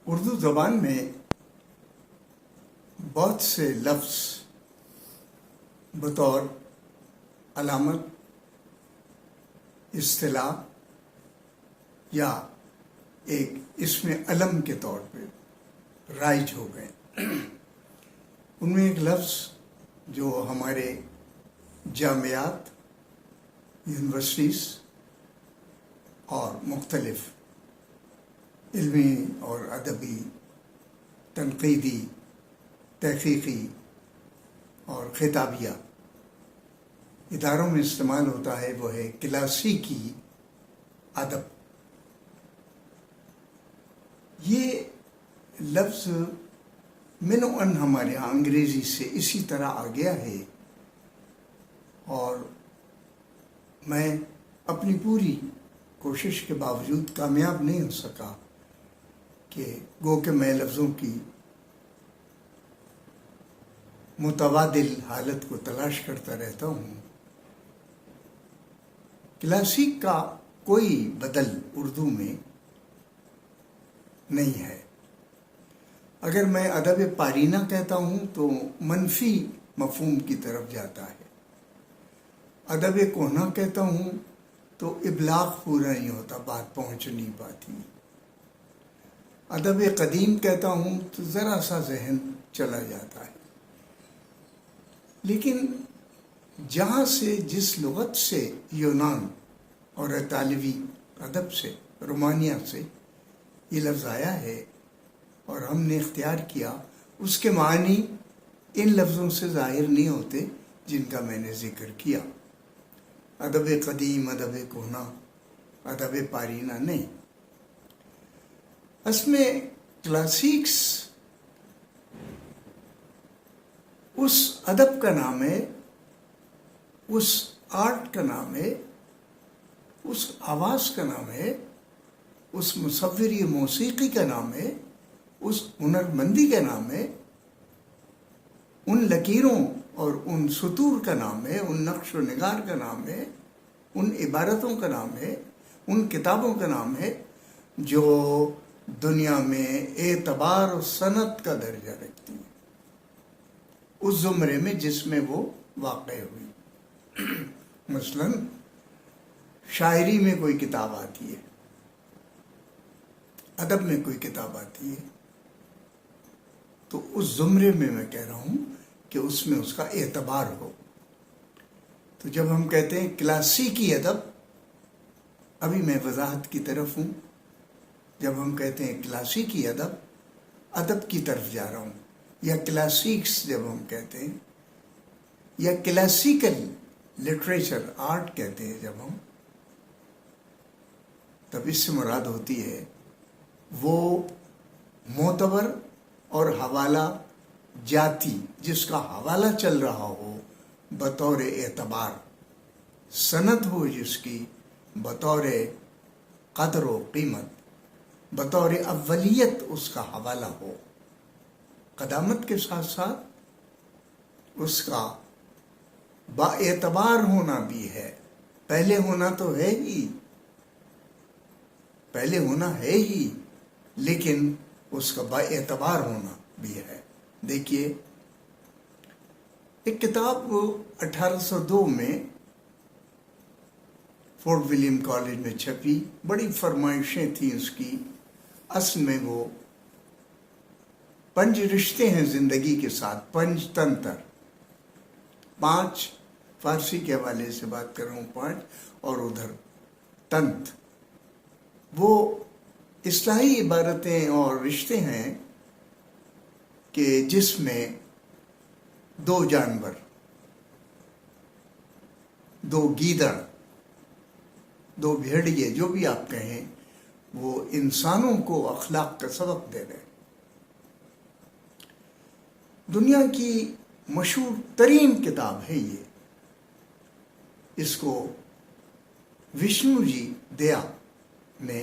اردو زبان میں بہت سے لفظ بطور علامت، اصطلاح یا ایک اسم علم کے طور پہ رائج ہو گئے۔ ان میں ایک لفظ جو ہمارے جامعات، یونیورسٹیز اور مختلف علمی اور ادبی، تنقیدی، تحقیقی اور خطابیہ اداروں میں استعمال ہوتا ہے، وہ ہے کلاسیکی ادب۔ یہ لفظ منوعاً ہمارے یہاں انگریزی سے اسی طرح آ گیا ہے، اور میں اپنی پوری کوشش کے باوجود کامیاب نہیں ہو سکا کہ گو کہ میں لفظوں کی متبادل حالت کو تلاش کرتا رہتا ہوں۔ کلاسیک کا کوئی بدل اردو میں نہیں ہے۔ اگر میں ادب پارینہ کہتا ہوں تو منفی مفہوم کی طرف جاتا ہے، ادب کہنا کہتا ہوں تو ابلاغ پورا نہیں ہوتا، بات پہنچ نہیں پاتی۔ ادب قدیم کہتا ہوں تو ذرا سا ذہن چلا جاتا ہے۔ لیکن جہاں سے، جس لغت سے، یونان اور اطالوی ادب سے، رومانیہ سے یہ لفظ آیا ہے اور ہم نے اختیار کیا، اس کے معنی ان لفظوں سے ظاہر نہیں ہوتے جن کا میں نے ذکر کیا۔ ادب قدیم، ادب کہنا، ادب پارینہ نہیں۔ اس میں کلاسیکس اس ادب کا نام ہے، اس آرٹ کا نام ہے، اس آواز کا نام ہے، اس مصوری موسیقی کا نام ہے، اس ہنرمندی کا نام ہے، ان لکیروں اور ان سطور کا نام ہے، ان نقش و نگار کا نام ہے، ان عبارتوں کا نام ہے، ان کتابوں کا نام ہے جو دنیا میں اعتبار و صنعت کا درجہ رکھتی ہے، اس زمرے میں جس میں وہ واقع ہوئی۔ مثلا شاعری میں کوئی کتاب آتی ہے، ادب میں کوئی کتاب آتی ہے، تو اس زمرے میں کہہ رہا ہوں کہ اس میں اس کا اعتبار ہو۔ تو جب ہم کہتے ہیں کلاسیکی ادب، ابھی میں وضاحت کی طرف ہوں، جب ہم کہتے ہیں کلاسیکی ادب، ادب کی طرف جا رہا ہوں، یا کلاسیکس جب ہم کہتے ہیں، یا کلاسیکل لٹریچر، آرٹ کہتے ہیں جب ہم، تب اس سے مراد ہوتی ہے وہ معتبر اور حوالہ جاتی، جس کا حوالہ چل رہا ہو بطور اعتبار، صنعت ہو جس کی بطور قدر و قیمت، بطور اولیت اس کا حوالہ ہو، قدامت کے ساتھ ساتھ اس کا با اعتبار ہونا بھی ہے۔ پہلے ہونا تو ہے ہی، پہلے ہونا ہے ہی، لیکن اس کا با اعتبار ہونا بھی ہے۔ دیکھیے، ایک کتاب 1802 میں فورٹ ولیم کالج میں چھپی، بڑی فرمائشیں تھیں اس کی۔ اصل میں وہ 5 رشتے ہیں زندگی کے ساتھ، 5 تنتر، 5 فارسی کے حوالے سے بات کر رہا ہوں، 5 اور ادھر تنت، وہ اصطلاحی عبارتیں اور رشتے ہیں کہ جس میں 2 جانور، 2 گیدڑ، 2 بھیڑیے، جو بھی آپ کہیں، وہ انسانوں کو اخلاق کا سبق دے رہے ہیں۔ دنیا کی مشہور ترین کتاب ہے یہ، اس کو وشنو جی دیا نے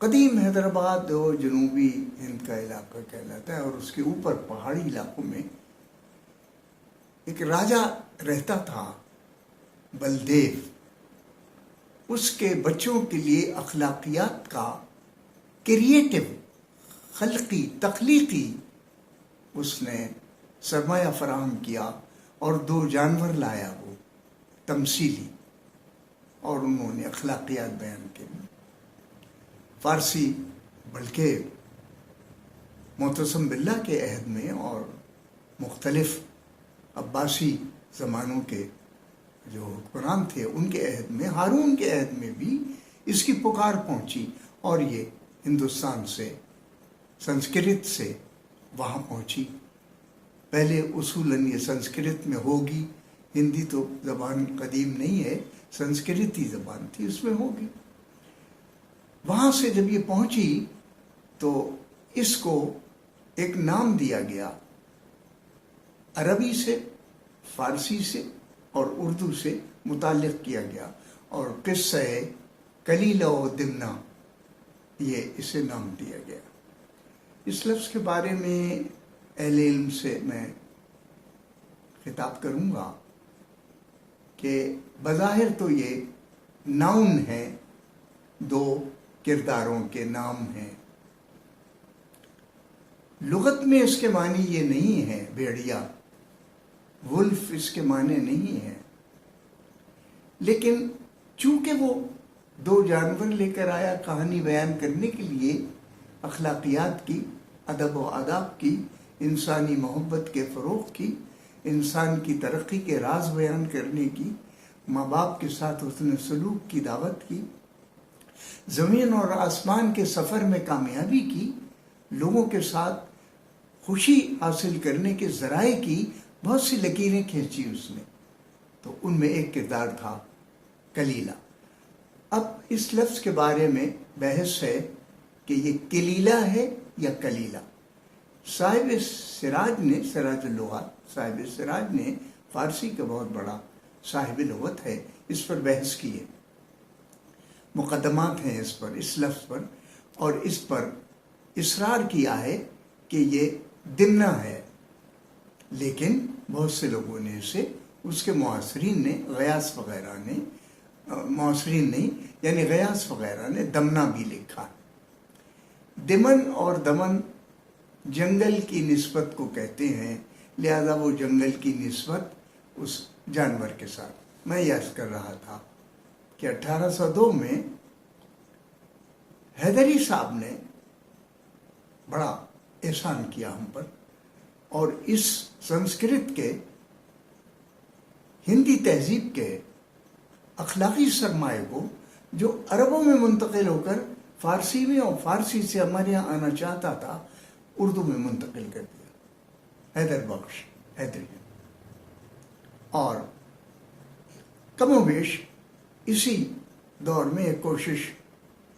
قدیم حیدرآباد اور جنوبی ہند کا علاقہ کہلاتا ہے، اور اس کے اوپر پہاڑی علاقوں میں ایک راجا رہتا تھا، بلدیو۔ اس کے بچوں کے لیے اخلاقیات کا کریٹو خلقی تخلیقی اس نے سرمایہ فراہم کیا اور 2 جانور لایا وہ تمثیلی، اور انہوں نے اخلاقیات بیان کی. فارسی بلکہ معتصم باللہ کے عہد میں اور مختلف عباسی زمانوں کے جو حکمران تھے ان کے عہد میں، ہارون کے عہد میں بھی اس کی پکار پہنچی، اور یہ ہندوستان سے سنسکرت سے وہاں پہنچی. پہلے اصولاً یہ سنسکرت میں ہوگی، ہندی تو زبان قدیم نہیں ہے، سنسکرت ہی زبان تھی، اس میں ہوگی. وہاں سے جب یہ پہنچی تو اس کو ایک نام دیا گیا، عربی سے، فارسی سے اور اردو سے متعلق کیا گیا، اور قصہ کلیلہ و دمنہ یہ اسے نام دیا گیا. اس لفظ کے بارے میں اہل علم سے میں خطاب کروں گا کہ بظاہر تو یہ ناؤن ہے، 2 کرداروں کے نام ہیں. لغت میں اس کے معنی یہ نہیں ہے بھیڑیا، ولف اس کے معنی نہیں ہے، لیکن چونکہ وہ 2 جانور لے کر آیا کہانی بیان کرنے کے لیے، اخلاقیات کی، ادب و آداب کی، انسانی محبت کے فروغ کی، انسان کی ترقی کے راز بیان کرنے کی، ماں باپ کے ساتھ حسن سلوک کی دعوت کی، زمین اور آسمان کے سفر میں کامیابی کی، لوگوں کے ساتھ خوشی حاصل کرنے کے ذرائع کی بہت سی لکیریں کھینچی اس نے. تو ان میں ایک کردار تھا کلیلہ. اب اس لفظ کے بارے میں بحث ہے کہ یہ کلیلہ ہے یا کلیلہ. صاحب سراج نے، سراج اللغات، صاحب سراج نے، فارسی کا بہت بڑا صاحب لغت ہے، اس پر بحث کی ہے، مقدمات ہیں اس پر، اس لفظ پر، اور اس پر اصرار کیا ہے کہ یہ دمنہ ہے. لیکن بہت سے لوگوں نے اسے، اس کے معاصرین نے، غیاث وغیرہ نے، معاصرین نہیں یعنی غیاث وغیرہ نے دمنہ بھی لکھا. دمن اور دمن جنگل کی نسبت کو کہتے ہیں، لہذا وہ جنگل کی نسبت اس جانور کے ساتھ. میں یہ عرض کر رہا تھا کہ 1802 میں حیدری صاحب نے بڑا احسان کیا ہم پر، اور اس سنسکرت کے، ہندی تہذیب کے اخلاقی سرمایہ کو جو عربوں میں منتقل ہو کر فارسی میں اور فارسی سے ہمارے یہاں آنا چاہتا تھا، اردو میں منتقل کر دیا حیدر بخش حیدری. اور کم و بیش اسی دور میں ایک کوشش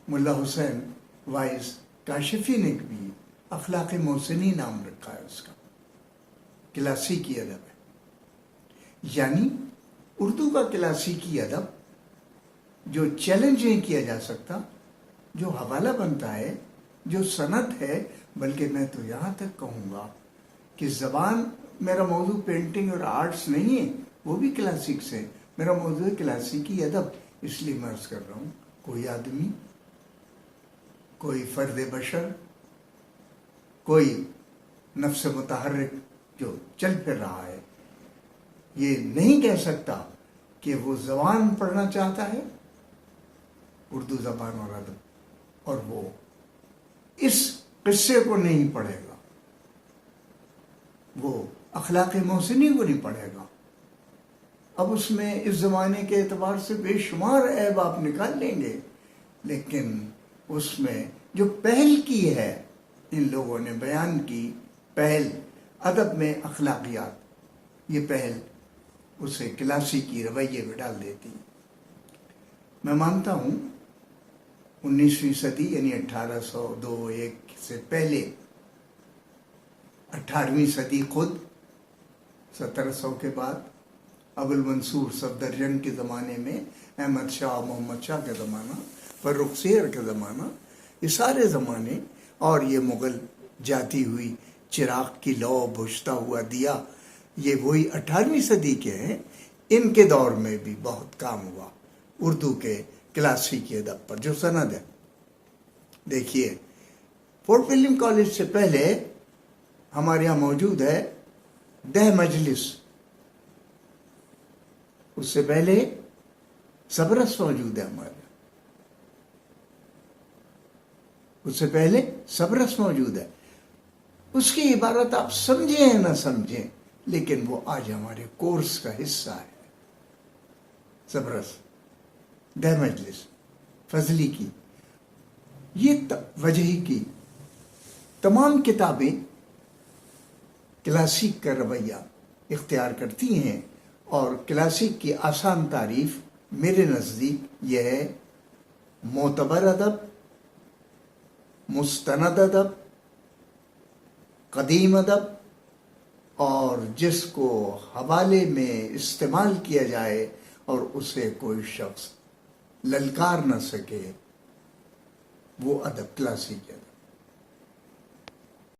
ملا حسین وائز کاشفی نے بھی، اخلاق محسنی نام رکھا ہے اس کا، کلاسیکی ادب ہے. یعنی اردو کا کلاسیکی ادب جو چیلنج نہیں کیا جا سکتا، جو حوالہ بنتا ہے، جو سند ہے، بلکہ میں تو یہاں تک کہوں گا کہ زبان، میرا موضوع پینٹنگ اور آرٹس نہیں ہے، وہ بھی کلاسک سے، میرا موضوع ہے کلاسیکی ادب. اس لیے میں عرض کر رہا ہوں، کوئی آدمی، کوئی فرد بشر، کوئی نفس متحرک جو چل پھر رہا ہے، یہ نہیں کہہ سکتا کہ وہ زبان پڑھنا چاہتا ہے، اردو زبان اور ادب، اور وہ اس قصے کو نہیں پڑھے گا، وہ اخلاق محسنی کو نہیں پڑھے گا. اب اس میں اس زمانے کے اعتبار سے بے شمار عیب آپ نکال لیں گے، لیکن اس میں جو پہل کی ہے ان لوگوں نے بیان کی، پہل ادب میں اخلاقیات، یہ پہل اسے کلاسیکی رویے میں ڈال دیتی. میں مانتا ہوں 19ویں صدی یعنی 1802-1 سے پہلے 18ویں صدی خود 1700 کے بعد، ابو المنصور صفدرجنگ کے زمانے میں، احمد شاہ، محمد شاہ کا زمانہ، فرخ سیر کا زمانہ، یہ سارے زمانے، اور یہ مغل جاتی ہوئی چراغ کی لو بجھتا ہوا دیا، یہ وہی 18ویں صدی کے ہیں. ان کے دور میں بھی بہت کام ہوا اردو کے کلاسیکی ادب پر، جو سند ہے. دیکھیے فورٹ ولیم کالج سے پہلے ہمارے یہاں موجود ہے دہ مجلس، اس سے پہلے صبرس موجود ہے ہمارے یہاں، اس سے پہلے صبرس موجود ہے. اس کی عبارت آپ سمجھیں یا نہ سمجھیں، لیکن وہ آج ہمارے کورس کا حصہ ہے. صبرس، دہ مجلس، فضلی کی، یہ وجہی کی تمام کتابیں کلاسیک کا رویہ اختیار کرتی ہیں، اور کلاسیک کی آسان تعریف میرے نزدیک یہ ہے: معتبر ادب، مستند ادب، قدیم ادب، اور جس کو حوالے میں استعمال کیا جائے اور اسے کوئی شخص للکار نہ سکے، وہ ادب کلاسیک ادب.